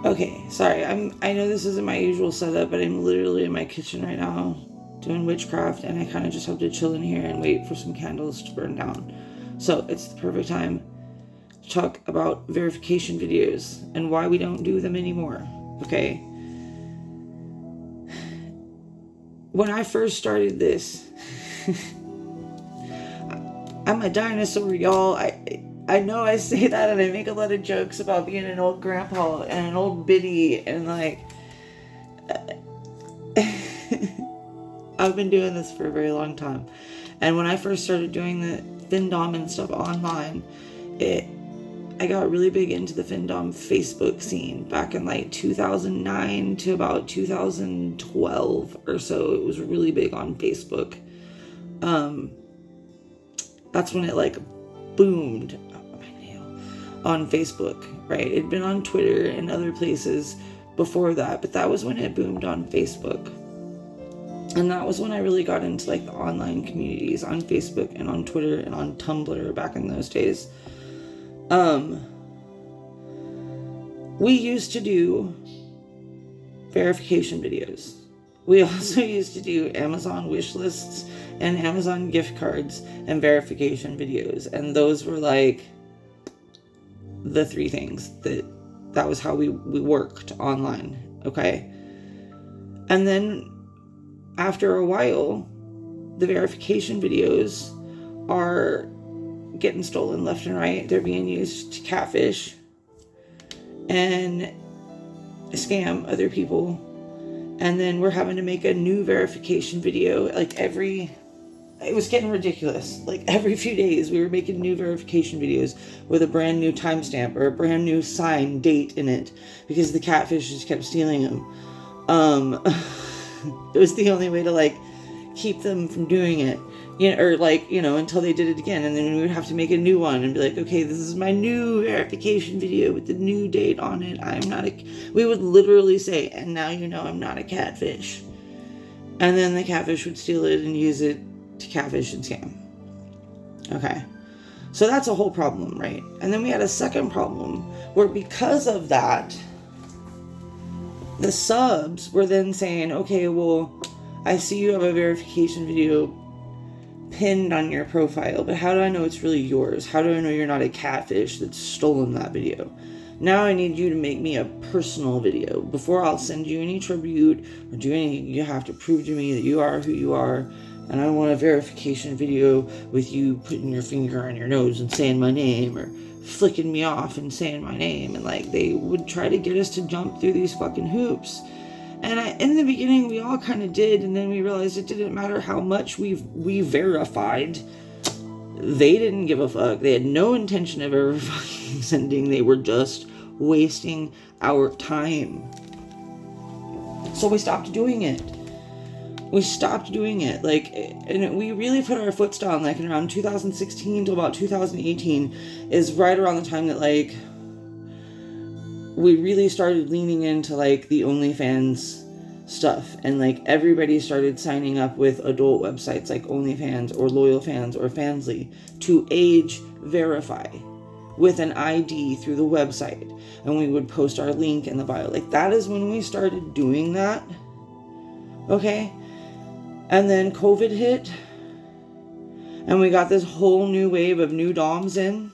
Okay, sorry. I know this isn't my usual setup, but I'm literally in my kitchen right now doing witchcraft, and I kind of just have to chill in here and wait for some candles to burn down. So it's the perfect time to talk about verification videos and why we don't do them anymore. Okay? When I first started this, I'm a dinosaur, y'all. I know I say that and I make a lot of jokes about being an old grandpa and an old biddy and like I've been doing this for a very long time. And when I first started doing the findom and stuff online, I got really big into the findom Facebook scene back in like 2009 to about 2012 or so. It was really big on Facebook. That's when it like boomed on Facebook, right? It'd been on Twitter and other places before that, but that was when it boomed on Facebook. And that was when I really got into like the online communities on Facebook and on Twitter and on Tumblr back in those days. We used to do verification videos. We also used to do Amazon wish lists and Amazon gift cards and verification videos. And those were like the three things that was how we worked online. Okay. And then after a while, the verification videos are getting stolen left and right. They're being used to catfish and scam other people. And then we're having to make a new verification video like it was getting ridiculous. Like every few days we were making new verification videos with a brand new timestamp or a brand new sign date in it because the catfish just kept stealing them. It was the only way to like keep them from doing it, or like, until they did it again. And then we would have to make a new one and be like, okay, this is my new verification video with the new date on it. We would literally say, and now I'm not a catfish. And then the catfish would steal it and use it to catfish and scam. Okay. So that's a whole problem, right? And then we had a second problem where because of that, the subs were then saying, okay, well, I see you have a verification video pinned on your profile, but how do I know it's really yours? How do I know you're not a catfish that's stolen that video? Now I need you to make me a personal video. Before I'll send you any tribute or do anything, you have to prove to me that you are who you are. And I want a verification video with you putting your finger on your nose and saying my name, or flicking me off and saying my name. And like, they would try to get us to jump through these fucking hoops. And in the beginning, we all kind of did. And then we realized it didn't matter how much we verified. They didn't give a fuck. They had no intention of ever fucking sending. They were just wasting our time. So we stopped doing it. Like, and we really put our foots down, like, in around 2016 to about 2018 is right around the time that, like, we really started leaning into, like, the OnlyFans stuff. And, like, everybody started signing up with adult websites like OnlyFans or LoyalFans or Fansly to age verify with an ID through the website. And we would post our link in the bio. Like, that is when we started doing that. Okay? And then COVID hit, and we got this whole new wave of new doms in,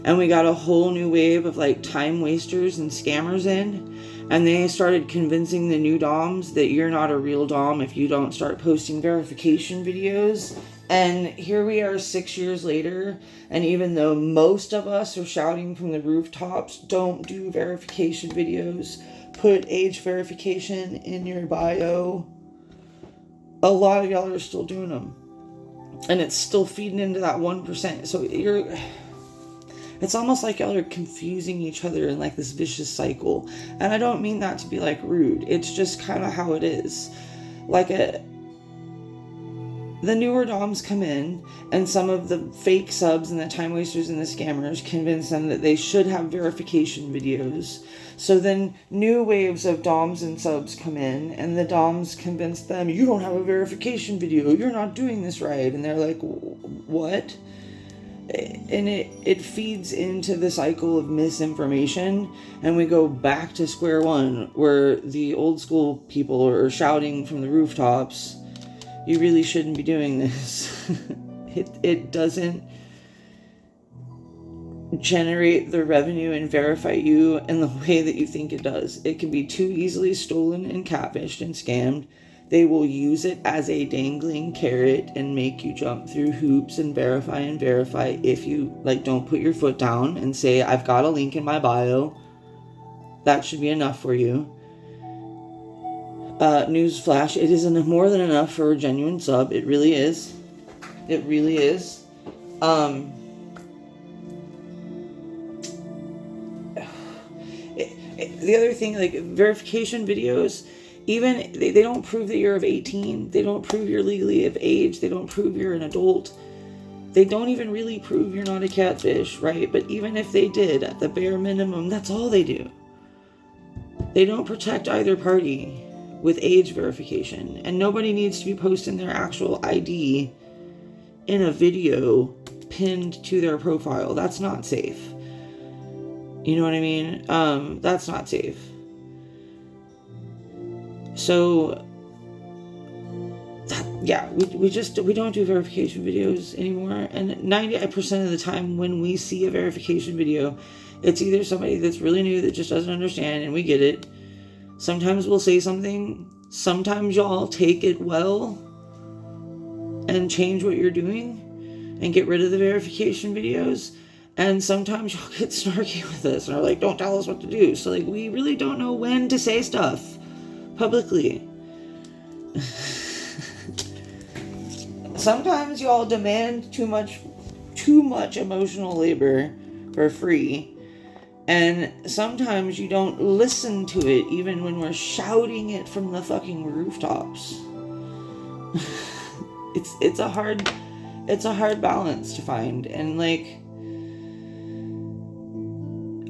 and we got a whole new wave of like time wasters and scammers in, and they started convincing the new doms that you're not a real dom if you don't start posting verification videos. And here we are 6 years later, and even though most of us are shouting from the rooftops, don't do verification videos, put age verification in your bio, a lot of y'all are still doing them. And it's still feeding into that 1%. So it's almost like y'all are confusing each other in like this vicious cycle. And I don't mean that to be like rude. It's just kind of how it is. Like the newer doms come in, and some of the fake subs and the time wasters and the scammers convince them that they should have verification videos. So then new waves of doms and subs come in, and the doms convince them, you don't have a verification video, you're not doing this right. And they're like, what? And it feeds into the cycle of misinformation, and we go back to square one where the old school people are shouting from the rooftops, you really shouldn't be doing this. It doesn't generate the revenue and verify you in the way that you think it does. It can be too easily stolen and catfished and scammed. They will use it as a dangling carrot and make you jump through hoops and verify if you don't put your foot down and say, I've got a link in my bio. That should be enough for you. Newsflash, it isn't more than enough for a genuine sub. It really is. It really is. The other thing, verification videos, even they don't prove that you're of 18. They don't prove you're legally of age. They don't prove you're an adult. They don't even really prove you're not a catfish, right? But even if they did, at the bare minimum, that's all they do. They don't protect either party with age verification. And nobody needs to be posting their actual ID in a video pinned to their profile. That's not safe. You know what I mean? That's not safe. So, we don't do verification videos anymore. And 90% of the time when we see a verification video, it's either somebody that's really new that just doesn't understand, and we get it. Sometimes we'll say something. Sometimes y'all take it well and change what you're doing and get rid of the verification videos. And sometimes y'all get snarky with us and are like, don't tell us what to do. So we really don't know when to say stuff publicly. Sometimes y'all demand too much emotional labor for free. And sometimes you don't listen to it even when we're shouting it from the fucking rooftops. It's a hard balance to find. And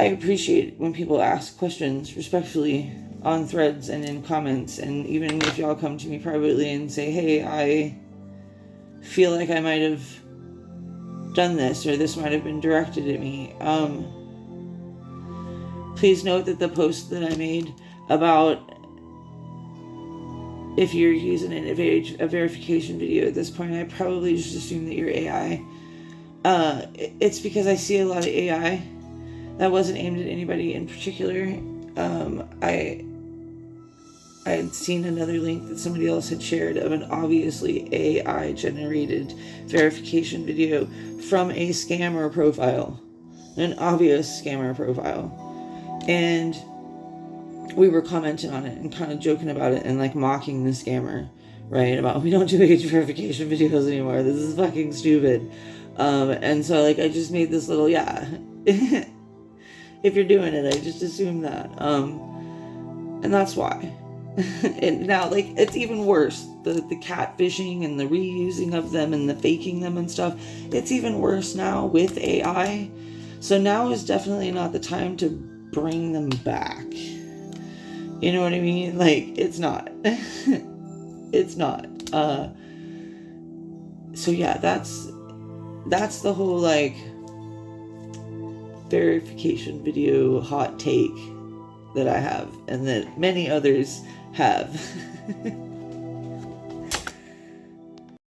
I appreciate when people ask questions respectfully on threads and in comments, and even if y'all come to me privately and say, hey, I feel like I might have done this, or this might have been directed at me. Please note that the post that I made about if you're using a verification video at this point, I probably just assume that you're AI. It's because I see a lot of AI. That wasn't aimed at anybody in particular. I had seen another link that somebody else had shared of an obviously AI-generated verification video from a scammer profile. An obvious scammer profile. And we were commenting on it and kind of joking about it and mocking the scammer, right? About, we don't do age verification videos anymore. This is fucking stupid. And so I just made this little, if you're doing it, I just assume that. And that's why. And now, it's even worse. The catfishing and the reusing of them and the faking them and stuff. It's even worse now with AI. So now is definitely not the time to bring them back. You know what I mean? It's not. It's not. So yeah, that's the whole verification video hot take that I have, and that many others have.